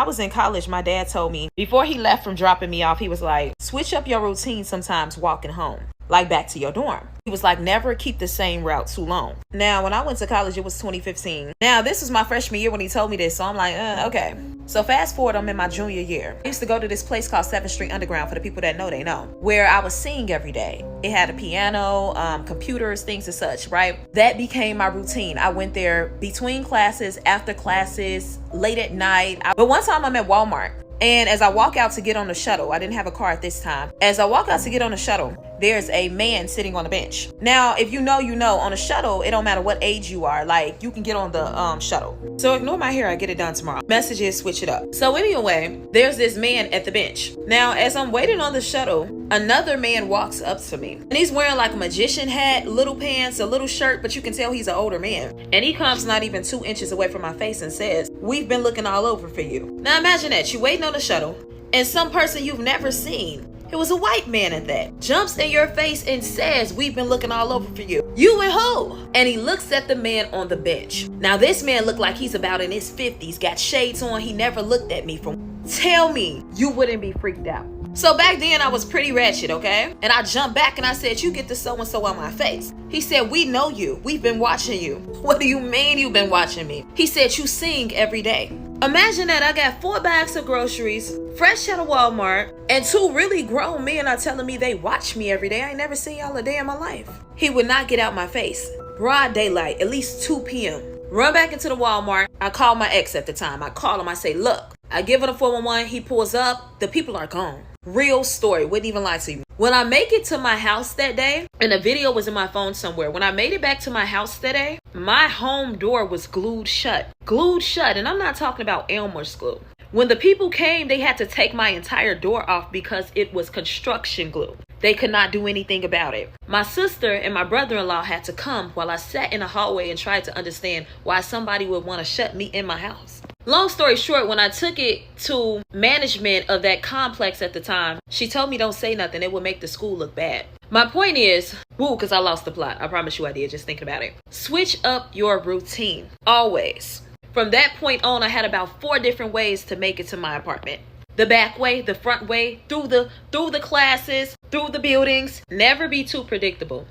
was in college, my dad told me before he left from dropping me off, he was like, switch up your routine sometimes walking home, like back to your dorm. He was like, never keep the same route too long. Now, when I went to college, it was 2015. Now, this was my freshman year when he told me this, so I'm like, okay. So fast forward, I'm in my junior year. I used to go to this place called 7th Street Underground, for the people that know, they know, where I would sing every day. It had a piano, computers, things and such, right? That became my routine. I went there between classes, after classes, late at night. But one time I'm at Walmart, and as I walk out to get on the shuttle, I didn't have a car at this time. As I walk out to get on the shuttle, there's a man sitting on the bench. Now, if you know, on a shuttle, it don't matter what age you are. Like, you can get on the shuttle. So ignore my hair, I get it done tomorrow. Messages, switch it up. So anyway, there's this man at the bench. Now, as I'm waiting on the shuttle, another man walks up to me. And he's wearing like a magician hat, little pants, a little shirt, but you can tell he's an older man. And he comes not even 2 inches away from my face and says, we've been looking all over for you. Now imagine that, you waiting on the shuttle, and some person you've never seen, it was a white man at that, jumps in your face and says, we've been looking all over for you. You and who? And he looks at the man on the bench. Now this man looked like he's about in his 50s, got shades on, he never looked at me from. Tell me you wouldn't be freaked out. So back then I was pretty ratchet, okay? And I jumped back and I said, you get the so-and-so on my face. He said, we know you. We've been watching you. What do you mean you've been watching me? He said, you sing every day. Imagine that I got 4 bags of groceries, fresh out of Walmart, and 2 really grown men are telling me they watch me every day. I ain't never seen y'all a day in my life. He would not get out my face. Broad daylight, at least 2 p.m. Run back into the Walmart. I call my ex at the time. I call him. I say, look, I give him a 411. He pulls up. The people are gone. Real story. Wouldn't even lie to you. When I make it to my house that day, and the video was in my phone somewhere. When I made it back to my house that day, my home door was glued shut. Glued shut. And I'm not talking about Elmer's glue. When the people came, they had to take my entire door off because it was construction glue. They could not do anything about it. My sister and my brother-in-law had to come while I sat in the hallway and tried to understand why somebody would want to shut me in my house. Long story short, when I took it to management of that complex at the time, she told me don't say nothing. It would make the school look bad. My point is, because I lost the plot. I promise you I did, just thinking about it. Switch up your routine, always. From that point on, I had about 4 different ways to make it to my apartment. The back way, the front way, through the classes, through the buildings. Never be too predictable.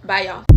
Bye, y'all.